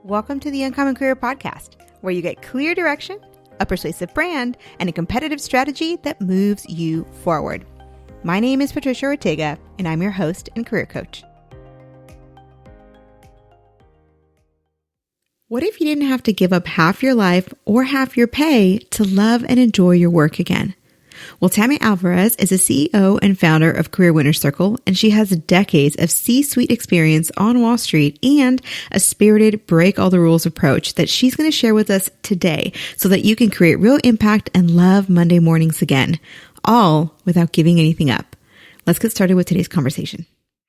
Welcome to the Uncommon Career Podcast, where you get clear direction, a persuasive brand, and a competitive strategy that moves you forward. My name is Patricia Ortega, and I'm your host and career coach. What if you didn't have to give up half your life or half your pay to love and enjoy your work again? Well, Tammy Alvarez is a CEO and founder of Career Winners Circle, and she has decades of C-suite experience on Wall Street and a spirited break all the rules approach that she's going to share with us today so that you can create real impact and love Monday mornings again, all without giving anything up. Let's get started with today's conversation.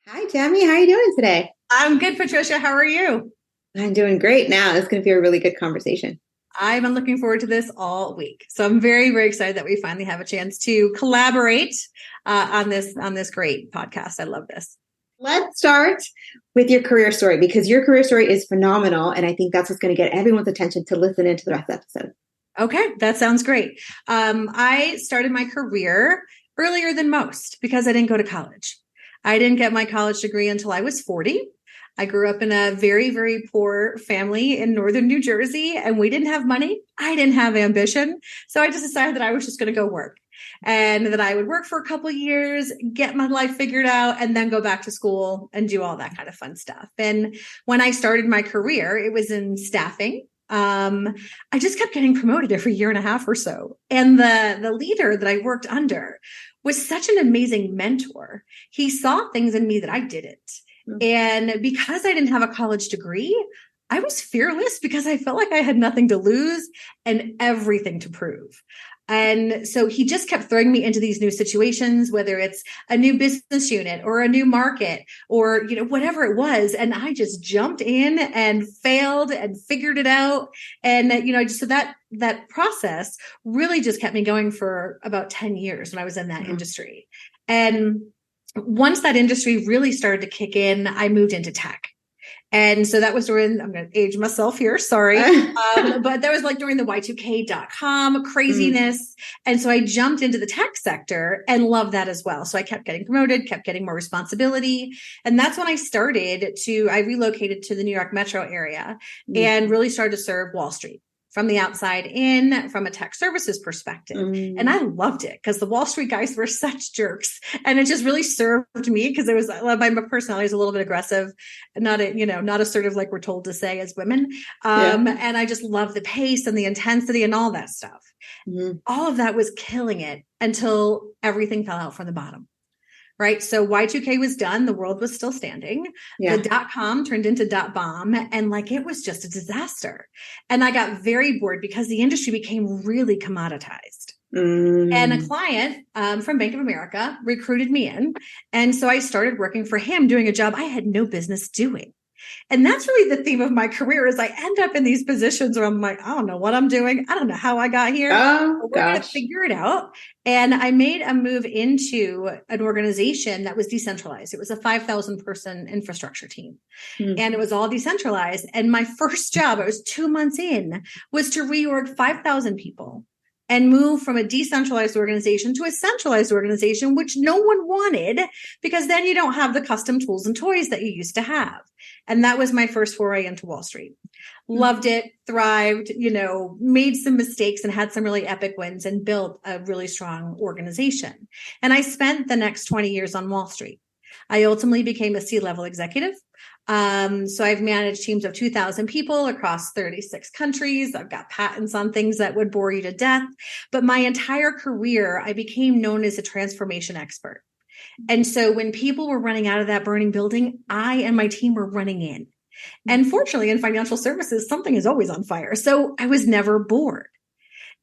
Hi, Tammy. How are you doing today? I'm good, Patricia. How are you? I'm doing great now. It's going to be a really good conversation. I've been looking forward to this all week. So I'm very, very excited that we finally have a chance to collaborate on this great podcast. I love this. Let's start with your career story, because your career story is phenomenal. And I think that's what's going to get everyone's attention to listen into the rest of the episode. Okay, that sounds great. I started my career earlier than most because I didn't go to college. I didn't get my college degree until I was 40. I grew up in a very, very poor family in northern New Jersey, and we didn't have money. I didn't have ambition. So I just decided that I was just going to go work, and that I would work for a couple of years, get my life figured out, and then go back to school and do all that kind of fun stuff. And when I started my career, it was in staffing. I just kept getting promoted every year and a half or so. And the leader that I worked under was such an amazing mentor. He saw things in me that I didn't. And because I didn't have a college degree, I was fearless because I felt like I had nothing to lose and everything to prove. And so he just kept throwing me into these new situations, whether it's a new business unit or a new market or, whatever it was. And I just jumped in and failed and figured it out. And, so that process really just kept me going for about 10 years when I was in that industry. And once that industry really started to kick in, I moved into tech. And so that was during, I'm going to age myself here, sorry. But that was like during the Y2K.com craziness. And so I jumped into the tech sector and loved that as well. So I kept getting promoted, kept getting more responsibility. And that's when I relocated to the New York metro area and really started to serve Wall Street from the outside in, from a tech services perspective. And I loved it because the Wall Street guys were such jerks. And it just really served me because it was, my personality is a little bit aggressive, not assertive like we're told to say as women. And I just love the pace and the intensity and all that stuff. All of that was killing it until everything fell out from the bottom. Right. So Y2K was done. The world was still standing. The .com turned into .bomb. And it was just a disaster. And I got very bored because the industry became really commoditized. And a client from Bank of America recruited me in. And so I started working for him doing a job I had no business doing. And that's really the theme of my career is I end up in these positions where I'm like, I don't know what I'm doing. I don't know how I got here. We're going to figure it out. And I made a move into an organization that was decentralized. It was a 5,000 person infrastructure team and it was all decentralized. And my first job, I was 2 months in, was to reorg 5,000 people and move from a decentralized organization to a centralized organization, which no one wanted because then you don't have the custom tools and toys that you used to have. And that was my first foray into Wall Street. Loved it, thrived, made some mistakes and had some really epic wins and built a really strong organization. And I spent the next 20 years on Wall Street. I ultimately became a C-level executive. So I've managed teams of 2,000 people across 36 countries. I've got patents on things that would bore you to death. But my entire career, I became known as a transformation expert. And so when people were running out of that burning building, I and my team were running in. And fortunately, in financial services, something is always on fire. So I was never bored.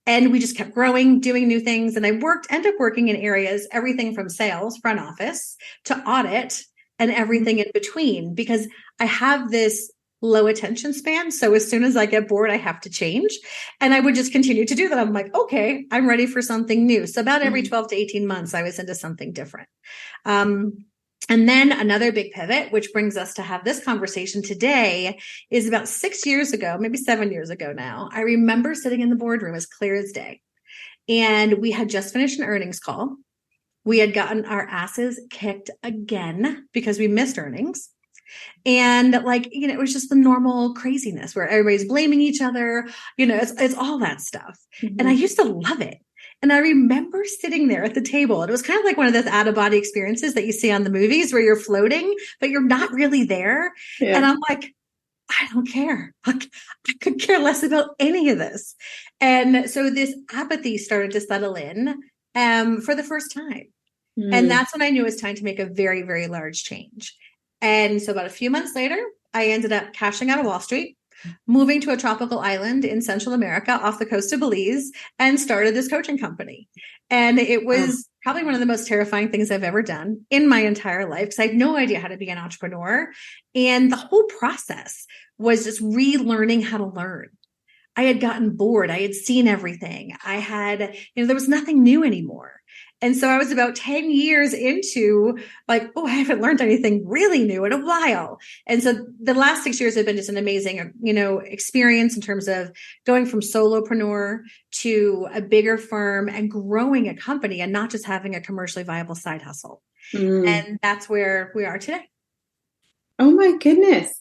And we just kept growing, doing new things. And I ended up working in areas, everything from sales, front office, to audit, and everything in between, because I have this low attention span. So as soon as I get bored, I have to change. And I would just continue to do that. I'm like, okay, I'm ready for something new. So about every 12 to 18 months, I was into something different. And then another big pivot, which brings us to have this conversation today, is about 6 years ago, maybe 7 years ago now. I remember sitting in the boardroom as clear as day. And we had just finished an earnings call. We had gotten our asses kicked again because we missed earnings. And like, it was just the normal craziness where everybody's blaming each other. It's all that stuff. Mm-hmm. And I used to love it. And I remember sitting there at the table. And it was kind of like one of those out of body experiences that you see on the movies where you're floating, but you're not really there. Yeah. And I'm like, I don't care. Like, I could care less about any of this. And so this apathy started to settle in for the first time. And that's when I knew it was time to make a very, very large change. And so about a few months later, I ended up cashing out of Wall Street, moving to a tropical island in Central America off the coast of Belize, and started this coaching company. And it was probably one of the most terrifying things I've ever done in my entire life, because I had no idea how to be an entrepreneur. And the whole process was just relearning how to learn. I had gotten bored. I had seen everything. There was nothing new anymore. And so I was about 10 years into like, I haven't learned anything really new in a while. And so the last 6 years have been just an amazing, experience in terms of going from solopreneur to a bigger firm and growing a company and not just having a commercially viable side hustle. And that's where we are today. Oh my goodness.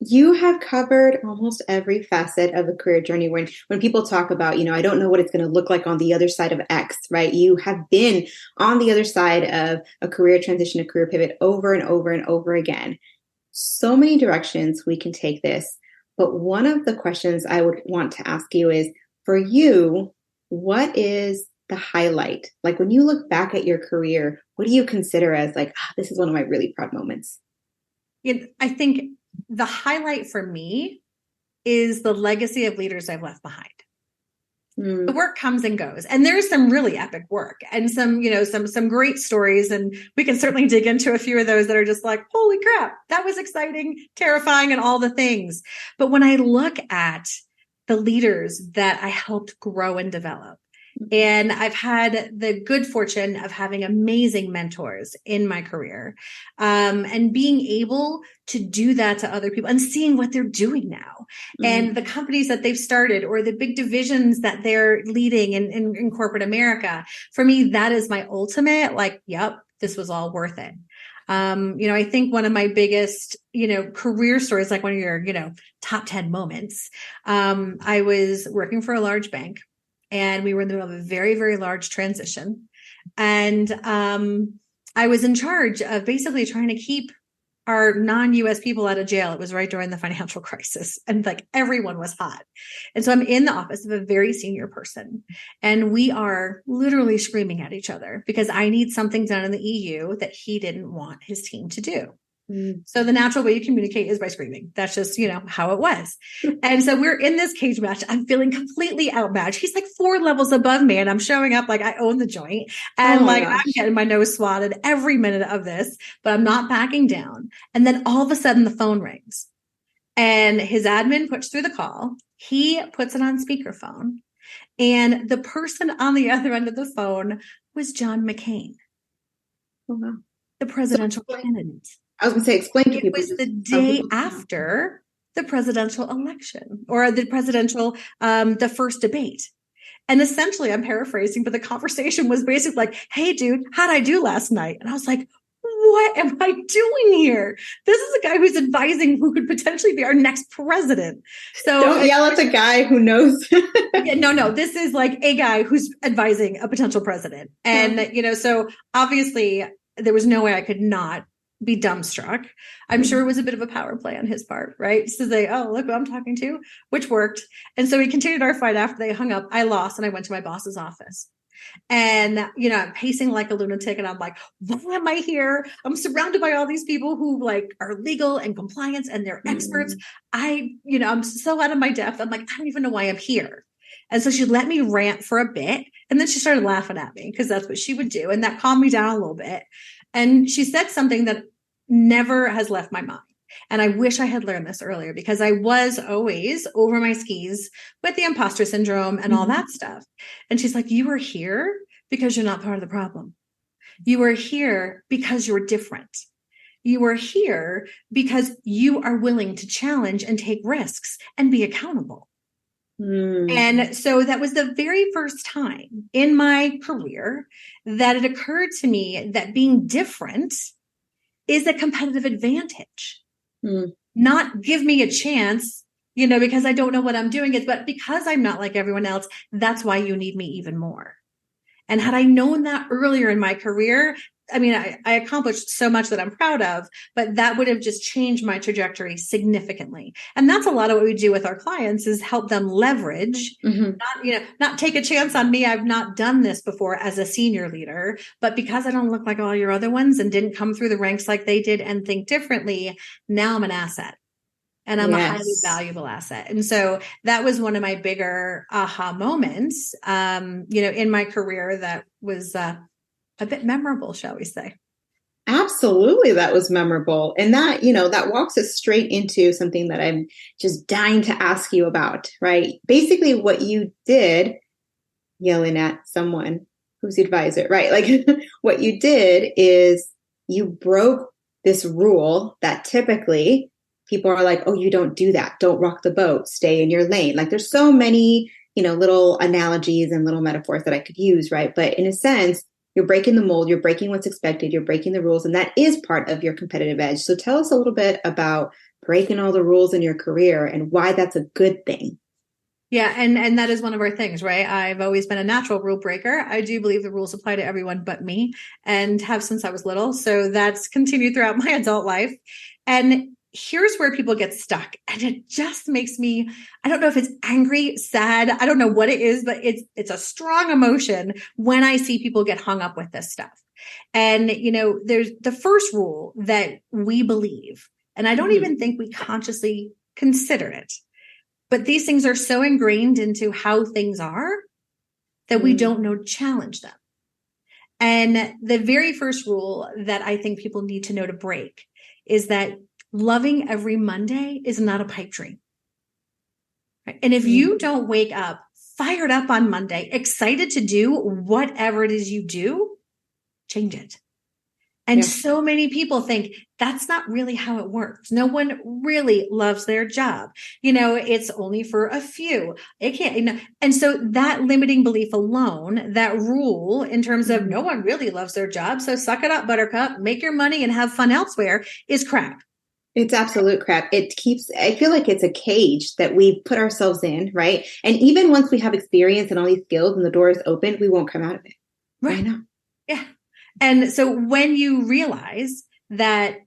You have covered almost every facet of a career journey. When people talk about, I don't know what it's going to look like on the other side of X, right? You have been on the other side of a career transition, a career pivot over and over and over again. So many directions we can take this. But one of the questions I would want to ask you is, for you, what is the highlight? Like when you look back at your career, what do you consider as like, this is one of my really proud moments? I think the highlight for me is the legacy of leaders I've left behind. The work comes and goes, and there's some really epic work and some great stories. And we can certainly dig into a few of those that are just like, holy crap, that was exciting, terrifying, and all the things. But when I look at the leaders that I helped grow and develop, and I've had the good fortune of having amazing mentors in my career, and being able to do that to other people and seeing what they're doing now and the companies that they've started or the big divisions that they're leading in corporate America. For me, that is my ultimate, like, yep, this was all worth it. I think one of my biggest, career stories, like one of your, top 10 moments, I was working for a large bank. And we were in the middle of a very, very large transition. And I was in charge of basically trying to keep our non-US people out of jail. It was right during the financial crisis. And like everyone was hot. And so I'm in the office of a very senior person. And we are literally screaming at each other because I need something done in the EU that he didn't want his team to do. So the natural way you communicate is by screaming. That's just, how it was. And so we're in this cage match. I'm feeling completely outmatched. He's like 4 levels above me and I'm showing up like I own the joint. And I'm getting my nose swatted every minute of this, but I'm not backing down. And then all of a sudden the phone rings and his admin puts through the call. He puts it on speakerphone. And the person on the other end of the phone was John McCain, the presidential candidate. I was going to say, explain to people. It was the day after the presidential election or the presidential, the first debate. And essentially, I'm paraphrasing, but the conversation was basically like, hey, dude, how'd I do last night? And I was like, what am I doing here? This is a guy who's advising who could potentially be our next president. So don't yell at the guy who knows. No, this is like a guy who's advising a potential president. And, so obviously there was no way I could not be dumbstruck. I'm sure it was a bit of a power play on his part, right? Just to say, oh, look who I'm talking to, which worked. And so we continued our fight after they hung up. I lost and I went to my boss's office. And, I'm pacing like a lunatic and I'm like, why am I here? I'm surrounded by all these people who like are legal and compliance and they're experts. I'm so out of my depth. I'm like, I don't even know why I'm here. And so she let me rant for a bit. And then she started laughing at me because that's what she would do. And that calmed me down a little bit. And she said something that never has left my mind. And I wish I had learned this earlier because I was always over my skis with the imposter syndrome and all that stuff. And she's like, you are here because you're not part of the problem. You are here because you're different. You are here because you are willing to challenge and take risks and be accountable. And so that was the very first time in my career that it occurred to me that being different is a competitive advantage. Mm. Not give me a chance, because I don't know what I'm doing, but because I'm not like everyone else, that's why you need me even more. And had I known that earlier in my career, I mean, I accomplished so much that I'm proud of, but that would have just changed my trajectory significantly. And that's a lot of what we do with our clients, is help them leverage, not take a chance on me. I've not done this before as a senior leader, but because I don't look like all your other ones and didn't come through the ranks like they did and think differently, now I'm an asset. And I'm a highly valuable asset. And so that was one of my bigger aha moments, in my career that was a bit memorable, shall we say. Absolutely. That was memorable. And that, that walks us straight into something that I'm just dying to ask you about, right? Basically what you did, yelling at someone who's the advisor, right? Like what you did is you broke this rule that typically people are like, oh, you don't do that. Don't rock the boat. Stay in your lane. Like there's so many, little analogies and little metaphors that I could use, right? But in a sense, you're breaking the mold, you're breaking what's expected, you're breaking the rules, and that is part of your competitive edge. So tell us a little bit about breaking all the rules in your career and why that's a good thing. Yeah, and that is one of our things, right? I've always been a natural rule breaker. I do believe the rules apply to everyone but me, and have since I was little. So that's continued throughout my adult life. And here's where people get stuck. And it just makes me, I don't know if it's angry, sad, I don't know what it is, but it's a strong emotion when I see people get hung up with this stuff. And, there's the first rule that we believe, and I don't even think we consciously consider it, but these things are so ingrained into how things are that we don't know to challenge them. And the very first rule that I think people need to know to break is that loving every Monday is not a pipe dream. And if you don't wake up fired up on Monday, excited to do whatever it is you do, change it. And so many people think that's not really how it works. No one really loves their job. It's only for a few. It can't, And so that limiting belief alone, that rule in terms of no one really loves their job, so suck it up, buttercup, make your money and have fun elsewhere, is crap. It's absolute crap. I feel like it's a cage that we put ourselves in, right? And even once we have experience and all these skills and the door is open, we won't come out of it. Right now. Yeah. And so when you realize that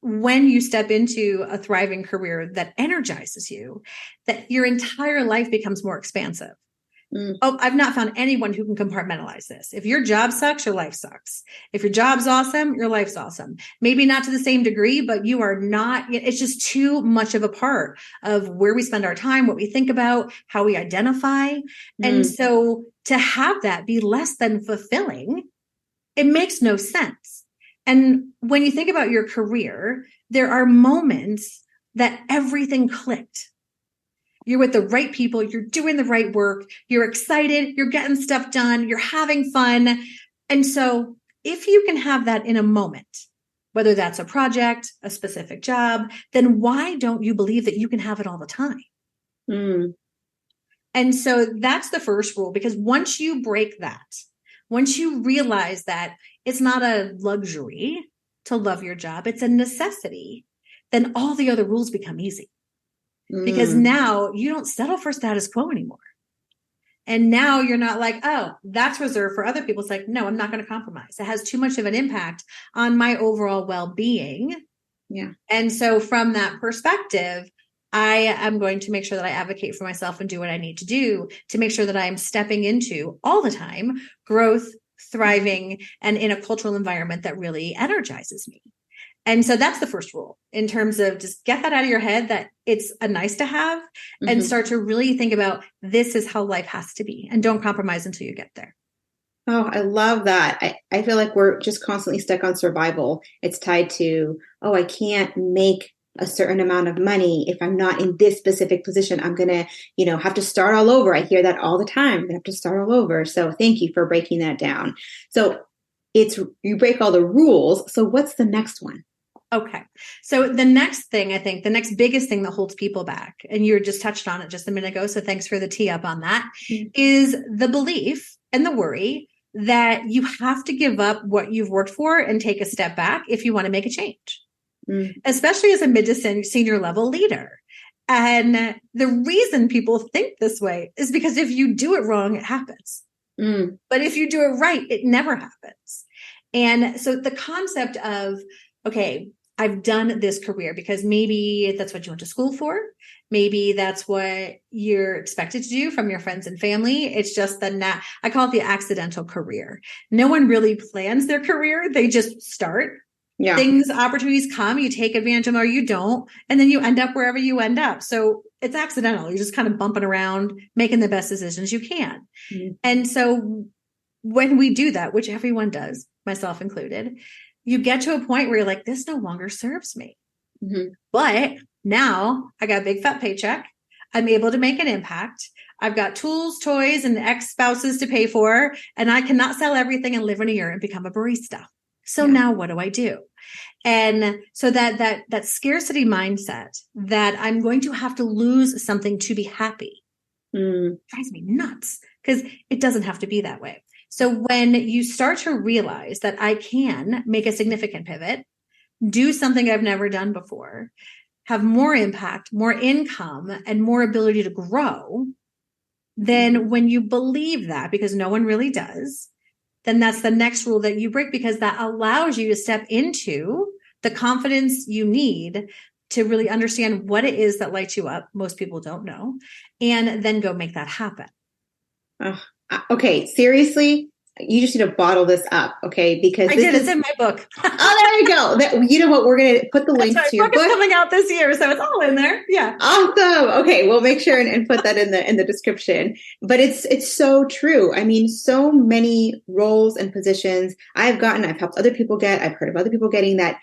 when you step into a thriving career that energizes you, that your entire life becomes more expansive. Oh, I've not found anyone who can compartmentalize this. If your job sucks, your life sucks. If your job's awesome, your life's awesome. Maybe not to the same degree, but you are not, it's just too much of a part of where we spend our time, what we think about, how we identify. And so to have that be less than fulfilling, it makes no sense. And when you think about your career, there are moments that everything clicked. You're with the right people, you're doing the right work, you're excited, you're getting stuff done, you're having fun. And so if you can have that in a moment, whether that's a project, a specific job, then why don't you believe that you can have it all the time? And so that's the first rule, because once you break that, once you realize that it's not a luxury to love your job, it's a necessity, then all the other rules become easy. Because now you don't settle for status quo anymore. And now you're not like, oh, that's reserved for other people. It's like, no, I'm not going to compromise. It has too much of an impact on my overall well-being. Yeah. And so from that perspective, I am going to make sure that I advocate for myself and do what I need to do to make sure that I am stepping into all the time growth, thriving, and in a cultural environment that really energizes me. And so that's the first rule, in terms of just get that out of your head, that it's a nice to have, and start to really think about this is how life has to be, and don't compromise until you get there. Oh, I love that. I feel like we're just constantly stuck on survival. It's tied to, oh, I can't make a certain amount of money if I'm not in this specific position. I'm going to, have to start all over. I hear that all the time. I have to start all over. So thank you for breaking that down. So you break all the rules. So what's the next one? Okay. So the next thing, I think the next biggest thing that holds people back, and you just touched on it just a minute ago, so thanks for the tee up on that, is the belief and the worry that you have to give up what you've worked for and take a step back if you want to make a change. especially as a mid to senior level leader. And the reason people think this way is because if you do it wrong, it happens. But if you do it right, it never happens. And so the concept of, okay, I've done this career because maybe that's what you went to school for. Maybe that's what you're expected to do from your friends and family. It's just I call it the accidental career. No one really plans their career. They just start. Yeah. Opportunities come, you take advantage of them or you don't, and then you end up wherever you end up. So it's accidental. You're just kind of bumping around, making the best decisions you can. And so when we do that, which everyone does, myself included, you get to a point where you're like, this no longer serves me. But now I got a big fat paycheck. I'm able to make an impact. I've got tools, toys, and ex-spouses to pay for, and I cannot sell everything and live in a year and become a barista. So now what do I do? And so that scarcity mindset that I'm going to have to lose something to be happy drives me nuts, because it doesn't have to be that way. So when you start to realize that I can make a significant pivot, do something I've never done before, have more impact, more income, and more ability to grow, then when you believe that, because no one really does, then that's the next rule that you break, because that allows you to step into the confidence you need to really understand what it is that lights you up. Most people don't know, and then go make that happen. Okay, seriously, you just need to bottle this up, okay? Because it's in my book. Oh, there you go. You know what? We're going to put the link to your book. It's coming out this year, so it's all in there. Yeah. Awesome. Okay, we'll make sure and put that in the description. But it's so true. I mean, so many roles and positions I've helped other people get. I've heard of other people getting that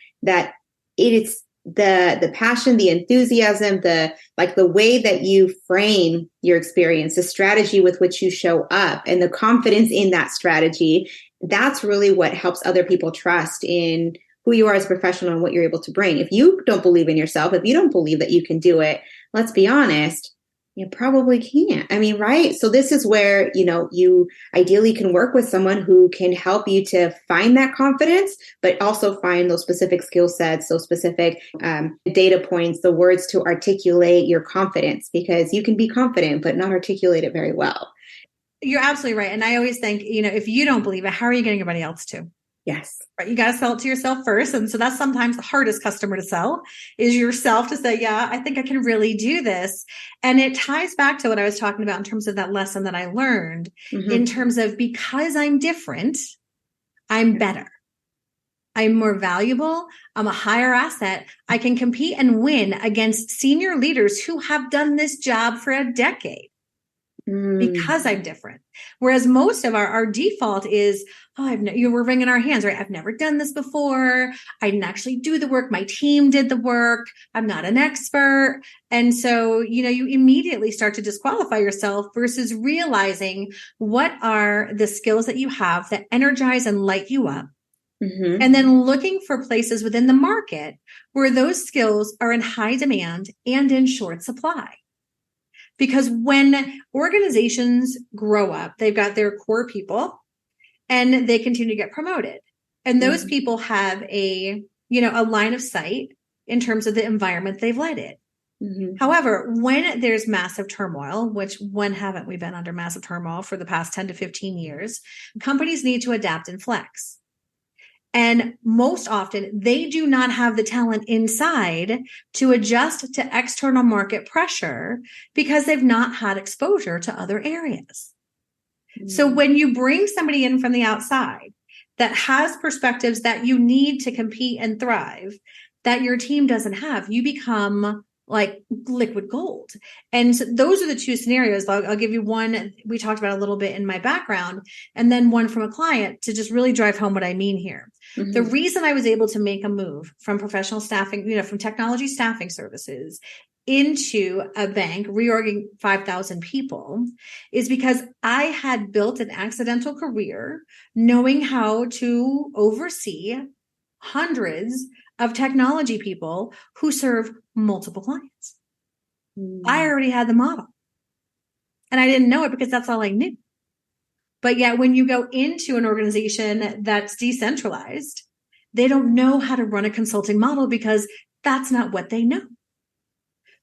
it's the passion, the enthusiasm, the way that you frame your experience, the strategy with which you show up, and the confidence in that strategy. That's really what helps other people trust in who you are as a professional and what you're able to bring. If you don't believe in yourself, if you don't believe that you can do it, let's be honest, you probably can't. I mean, right? So this is where, you ideally can work with someone who can help you to find that confidence, but also find those specific skill sets, those specific data points, the words to articulate your confidence, because you can be confident, but not articulate it very well. You're absolutely right. And I always think, if you don't believe it, how are you getting everybody else to? Yes. Right. You got to sell it to yourself first. And so that's sometimes the hardest customer to sell, is yourself, to say, yeah, I think I can really do this. And it ties back to what I was talking about in terms of that lesson that I learned, in terms of, because I'm different, I'm better. I'm more valuable. I'm a higher asset. I can compete and win against senior leaders who have done this job for a decade. Because I'm different. Whereas most of our default is, we're wringing our hands, right? I've never done this before. I didn't actually do the work. My team did the work. I'm not an expert. And so, you immediately start to disqualify yourself, versus realizing what are the skills that you have that energize and light you up. And then looking for places within the market where those skills are in high demand and in short supply. Because when organizations grow up, they've got their core people and they continue to get promoted. And those people have a line of sight in terms of the environment they've led it. However, when there's massive turmoil, which when haven't we been under massive turmoil for the past 10 to 15 years, companies need to adapt and flex. And most often, they do not have the talent inside to adjust to external market pressure, because they've not had exposure to other areas. So when you bring somebody in from the outside that has perspectives that you need to compete and thrive, that your team doesn't have, you become like liquid gold. And so those are the two scenarios. I'll give you one we talked about a little bit in my background, and then one from a client to just really drive home what I mean here. The reason I was able to make a move from professional staffing, from technology staffing services into a bank, reorging 5,000 people, is because I had built an accidental career knowing how to oversee hundreds of technology people who serve multiple clients. I already had the model, and I didn't know it because that's all I knew. But yet when you go into an organization that's decentralized They don't know how to run a consulting model because that's not what they know.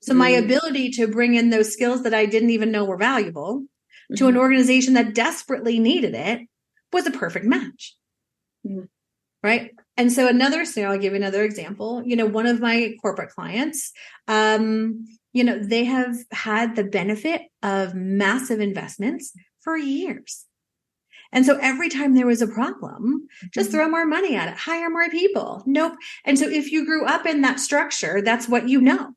So my ability to bring in those skills that I didn't even know were valuable to an organization that desperately needed it was a perfect match. Right. And so another scenario, I'll give you another example. One of my corporate clients, they have had the benefit of massive investments for years. And so every time there was a problem, just throw more money at it, hire more people. Nope. And so if you grew up in that structure, that's what you know.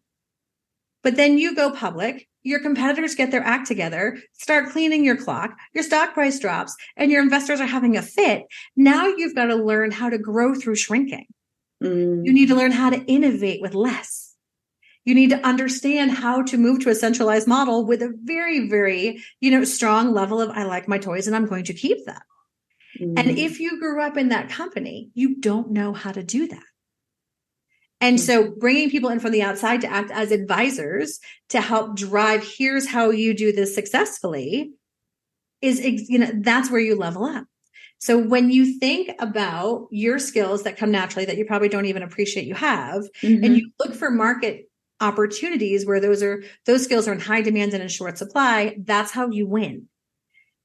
But then you go public, your competitors get their act together, start cleaning your clock, your stock price drops, and your investors are having a fit. Now you've got to learn how to grow through shrinking. You need to learn how to innovate with less. You need to understand how to move to a centralized model with a very, very, strong level of, I like my toys and I'm going to keep them. And if you grew up in that company, you don't know how to do that. And so bringing people in from the outside to act as advisors to help drive, here's how you do this successfully is, that's where you level up. So when you think about your skills that come naturally that you probably don't even appreciate you have, and you look for market opportunities where those skills are in high demand and in short supply, that's how you win.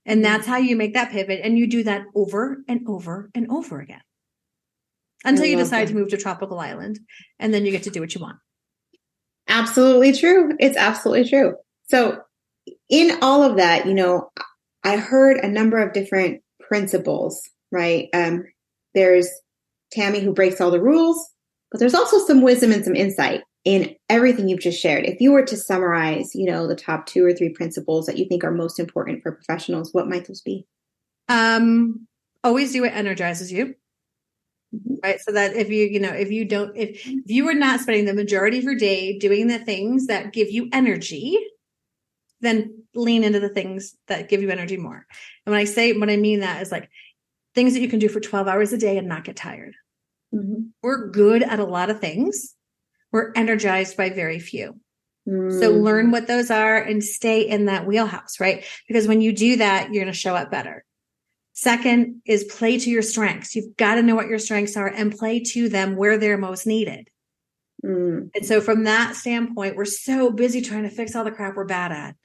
And that's how you make that pivot. And you do that over and over and over again until you decide to move to a tropical island, and then you get to do what you want. Absolutely true. It's absolutely true. So in all of that, I heard a number of different principles, right? There's Tammy who breaks all the rules, but there's also some wisdom and some insight in everything you've just shared. If you were to summarize, the top 2 or 3 principles that you think are most important for professionals, what might those be? Always do what energizes you. Right. So that if you are not spending the majority of your day doing the things that give you energy, then lean into the things that give you energy more. And when I mean that is like things that you can do for 12 hours a day and not get tired. We're good at a lot of things. We're energized by very few. So learn what those are and stay in that wheelhouse, right? Because when you do that, you're going to show up better. Second is play to your strengths. You've got to know what your strengths are and play to them where they're most needed. And so from that standpoint, we're so busy trying to fix all the crap we're bad at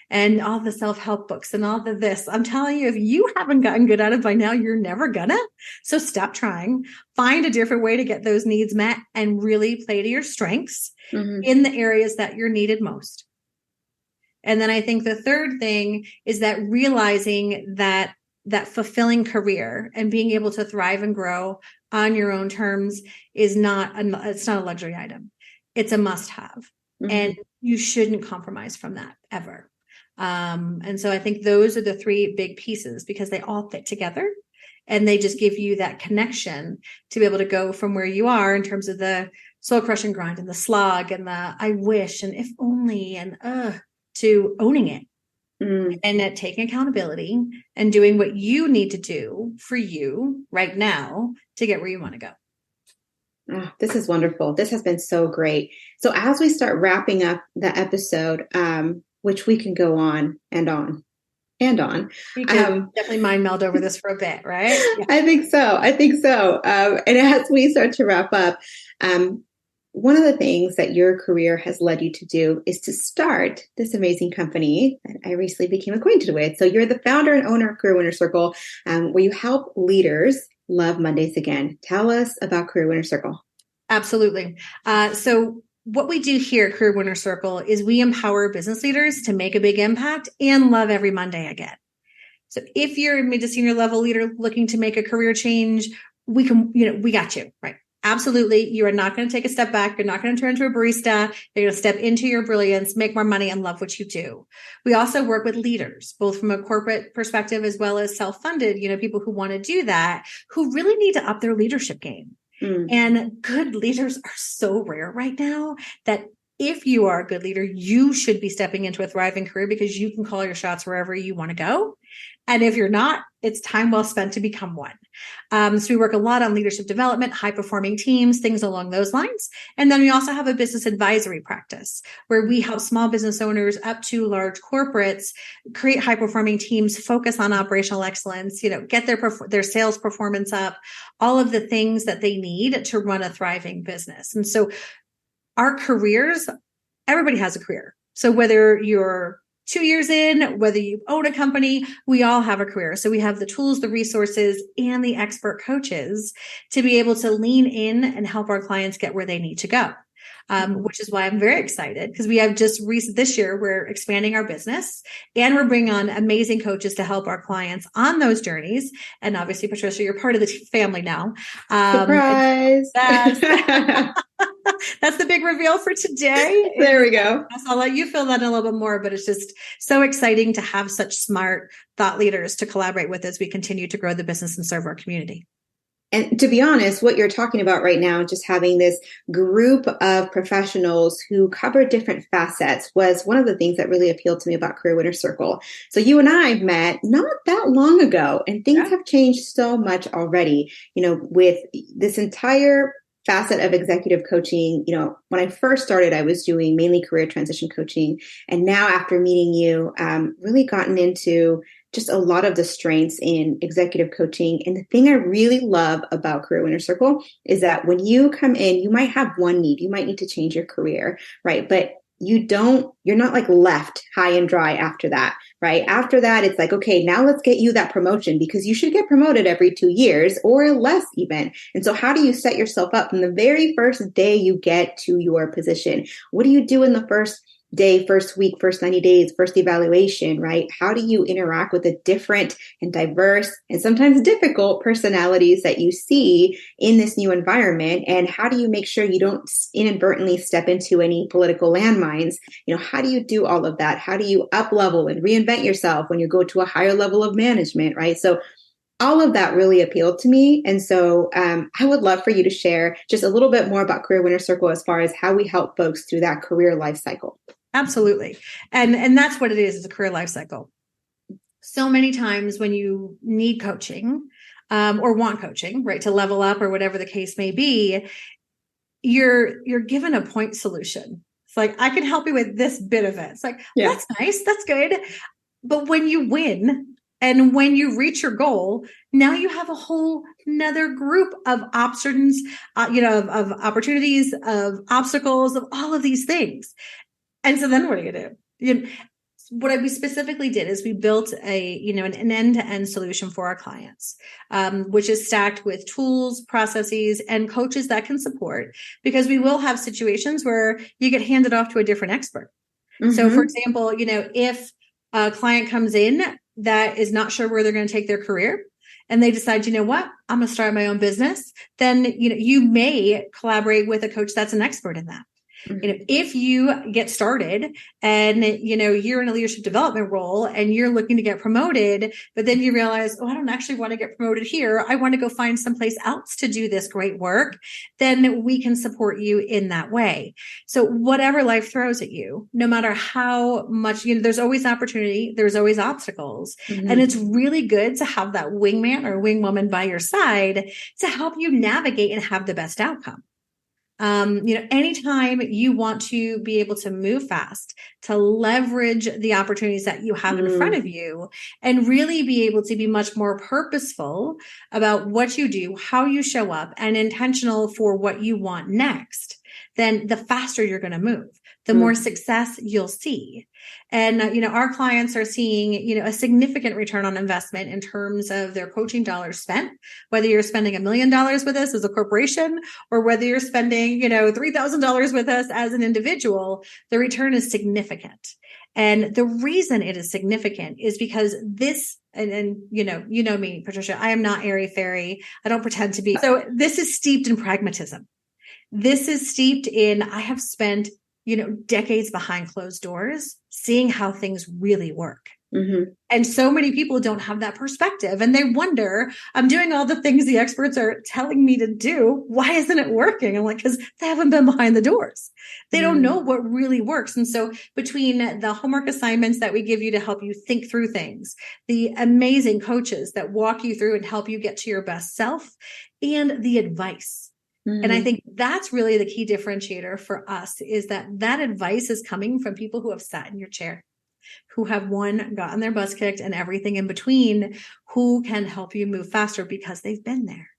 and all the self-help books and all the this. I'm telling you, if you haven't gotten good at it by now, you're never gonna. So stop trying. Find a different way to get those needs met and really play to your strengths in the areas that you're needed most. And then I think the third thing is that realizing that fulfilling career and being able to thrive and grow on your own terms is it's not a luxury item. It's a must have. And you shouldn't compromise from that ever. And so I think those are the 3 big pieces because they all fit together and they just give you that connection to be able to go from where you are in terms of the soul crushing grind and the slog and the I wish and if only and to owning it. And taking accountability and doing what you need to do for you right now to get where you want to go. Oh, this is wonderful. This has been so great. So as we start wrapping up the episode, which we can go on and on and on. We can definitely mind meld over this for a bit, right? Yeah. I think so. And as we start to wrap up, one of the things that your career has led you to do is to start this amazing company that I recently became acquainted with. So you're the founder and owner of Career Winner Circle, where you help leaders love Mondays again. Tell us about Career Winner Circle. Absolutely. So what we do here at Career Winner Circle is we empower business leaders to make a big impact and love every Monday again. So if you're a mid to senior level leader looking to make a career change, we got you, right? Absolutely. You are not going to take a step back. You're not going to turn into a barista. You're going to step into your brilliance, make more money, and love what you do. We also work with leaders, both from a corporate perspective as well as self-funded, people who want to do that, who really need to up their leadership game. And good leaders are so rare right now that if you are a good leader, you should be stepping into a thriving career because you can call your shots wherever you want to go. And if you're not, it's time well spent to become one. So we work a lot on leadership development, high performing teams, things along those lines. And then we also have a business advisory practice where we help small business owners up to large corporates create high performing teams, focus on operational excellence, get their sales performance up, all of the things that they need to run a thriving business. And so our careers, everybody has a career. So whether you're 2 years in, whether you own a company, we all have a career. So we have the tools, the resources, and the expert coaches to be able to lean in and help our clients get where they need to go. Which is why I'm very excited because we have just this year, we're expanding our business and we're bringing on amazing coaches to help our clients on those journeys. And obviously, Patricia, you're part of the family now. Surprise. That's the big reveal for today. There we go. I'll let you fill that in a little bit more, but it's just so exciting to have such smart thought leaders to collaborate with as we continue to grow the business and serve our community. And to be honest, what you're talking about right now, just having this group of professionals who cover different facets was one of the things that really appealed to me about Career Winner Circle. So you and I met not that long ago, and things have changed so much already, with this entire facet of executive coaching. When I first started, I was doing mainly career transition coaching. And now after meeting you, really gotten into just a lot of the strengths in executive coaching. And the thing I really love about Career Winner Circle is that when you come in, you might have one need. You might need to change your career, right? But you're not like left high and dry after that, right? After that, it's like, okay, now let's get you that promotion because you should get promoted every 2 years or less even. And so how do you set yourself up from the very first day you get to your position? What do you do in the first day, first week, first 90 days, first evaluation, right? How do you interact with the different and diverse and sometimes difficult personalities that you see in this new environment? And how do you make sure you don't inadvertently step into any political landmines? How do you do all of that? How do you up level and reinvent yourself when you go to a higher level of management, right? So all of that really appealed to me. And so I would love for you to share just a little bit more about Career Winner Circle as far as how we help folks through that career life cycle. Absolutely. And that's what it is a career life cycle. So many times when you need coaching or want coaching, right, to level up or whatever the case may be, you're given a point solution. It's like, I can help you with this bit of it. It's like, That's nice. That's good. But when you win and when you reach your goal, now you have a whole another group of options, of opportunities, of obstacles, of all of these things. And so then what do you do? What we specifically did is we built an end-to-end solution for our clients, which is stacked with tools, processes, and coaches that can support, because we will have situations where you get handed off to a different expert. Mm-hmm. So for example, if a client comes in that is not sure where they're going to take their career, and they decide, I'm going to start my own business, then, you may collaborate with a coach that's an expert in that. If you get started and, you're in a leadership development role and you're looking to get promoted, but then you realize, I don't actually want to get promoted here. I want to go find someplace else to do this great work. Then we can support you in that way. So whatever life throws at you, no matter how much, there's always opportunity, there's always obstacles. Mm-hmm. And it's really good to have that wingman or wingwoman by your side to help you navigate and have the best outcome. Anytime you want to be able to move fast, to leverage the opportunities that you have in front of you and really be able to be much more purposeful about what you do, how you show up, and intentional for what you want next, then the faster you're going to move, the more success you'll see. And, our clients are seeing, a significant return on investment in terms of their coaching dollars spent, whether you're spending $1 million with us as a corporation or whether you're spending, $3,000 with us as an individual, the return is significant. And the reason it is significant is because this, and you know me, Patricia, I am not airy-fairy. I don't pretend to be. So this is steeped in pragmatism. This is steeped in, I have spent decades behind closed doors, seeing how things really work. Mm-hmm. And so many people don't have that perspective, and they wonder, I'm doing all the things the experts are telling me to do. Why isn't it working? I'm like, because they haven't been behind the doors. They don't know what really works. And so between the homework assignments that we give you to help you think through things, the amazing coaches that walk you through and help you get to your best self, and the advice. And I think that's really the key differentiator for us, is that advice is coming from people who have sat in your chair, who have gotten their butts kicked and everything in between, who can help you move faster because they've been there.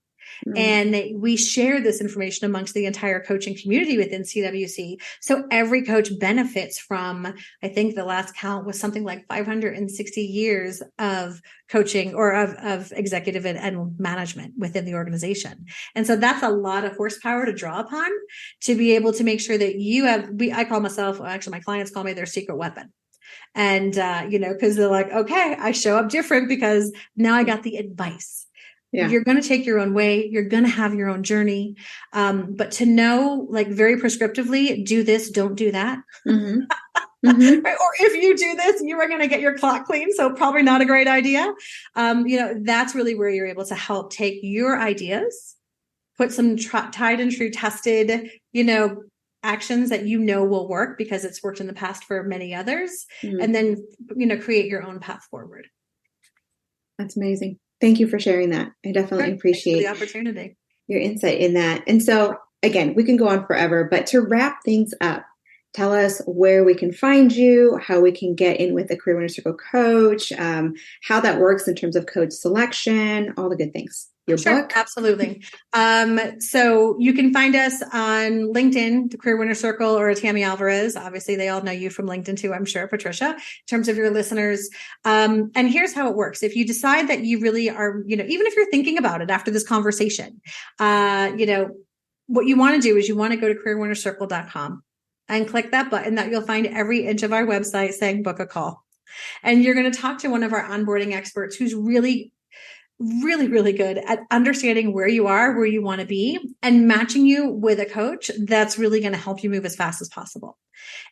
And we share this information amongst the entire coaching community within CWC. So every coach benefits from, I think the last count was something like 560 years of coaching, or of executive and management within the organization. And so that's a lot of horsepower to draw upon to be able to make sure that you have, I call myself, actually my clients call me their secret weapon. And, because they're like, okay, I show up different because now I got the advice. Yeah. You're going to take your own way. You're going to have your own journey. But to know, like, very prescriptively, do this, don't do that. Mm-hmm. Mm-hmm. Right? Or if you do this, you are going to get your clock clean. So probably not a great idea. That's really where you're able to help take your ideas, put some tried and true tested, actions that will work because it's worked in the past for many others, and then, create your own path forward. That's amazing. Thank you for sharing that. I definitely appreciate the opportunity, your insight in that. And so again, we can go on forever, but to wrap things up, tell us where we can find you, how we can get in with a Career Winner Circle coach, how that works in terms of coach selection, all the good things. Your book? Absolutely. So you can find us on LinkedIn, the Career Winner Circle, or Tammy Alvarez. Obviously, they all know you from LinkedIn too, I'm sure, Patricia, in terms of your listeners. And here's how it works. If you decide that you really are, even if you're thinking about it after this conversation, what you want to do is you want to go to careerwinnercircle.com and click that button that you'll find every inch of our website saying book a call. And you're going to talk to one of our onboarding experts who's really good at understanding where you are, where you want to be, and matching you with a coach that's really going to help you move as fast as possible.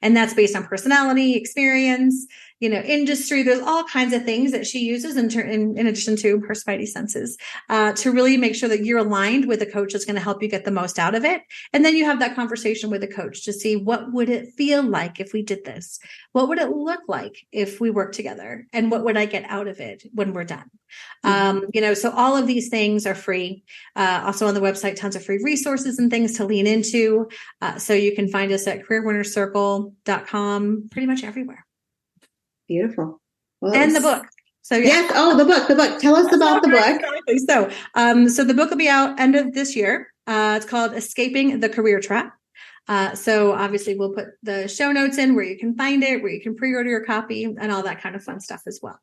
And that's based on personality, experience, industry. There's all kinds of things that she uses in addition to her spidey senses to really make sure that you're aligned with a coach that's going to help you get the most out of it. And then you have that conversation with a coach to see, what would it feel like if we did this? What would it look like if we work together? And what would I get out of it when we're done? So all of these things are free. Also on the website, tons of free resources and things to lean into. So you can find us at careerwinnercircle.com, pretty much everywhere. Beautiful. Well, and the book. So yes. Oh, the book. Tell us about the book. Exactly. So the book will be out end of this year. It's called Escaping the Career Trap. So obviously we'll put the show notes in where you can find it, where you can pre-order your copy, and all that kind of fun stuff as well.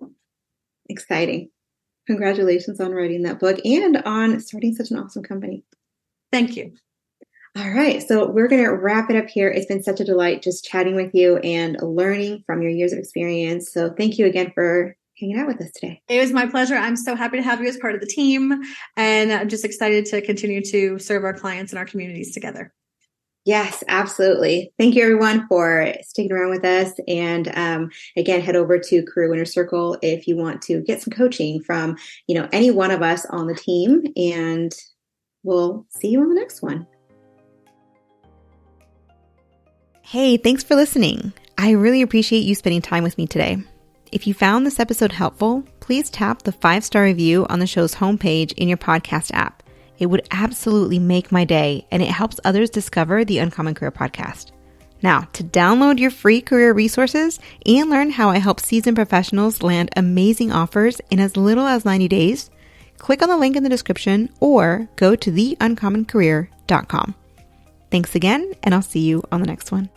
Exciting. Congratulations on writing that book and on starting such an awesome company. Thank you. All right. So we're going to wrap it up here. It's been such a delight just chatting with you and learning from your years of experience. So thank you again for hanging out with us today. It was my pleasure. I'm so happy to have you as part of the team. And I'm just excited to continue to serve our clients and our communities together. Yes, absolutely. Thank you, everyone, for sticking around with us. And again, head over to Career Winner Circle if you want to get some coaching from, any one of us on the team. And we'll see you on the next one. Hey, thanks for listening. I really appreciate you spending time with me today. If you found this episode helpful, please tap the 5-star review on the show's homepage in your podcast app. It would absolutely make my day, and it helps others discover the Uncommon Career Podcast. Now, to download your free career resources and learn how I help seasoned professionals land amazing offers in as little as 90 days, click on the link in the description or go to theuncommoncareer.com. Thanks again, and I'll see you on the next one.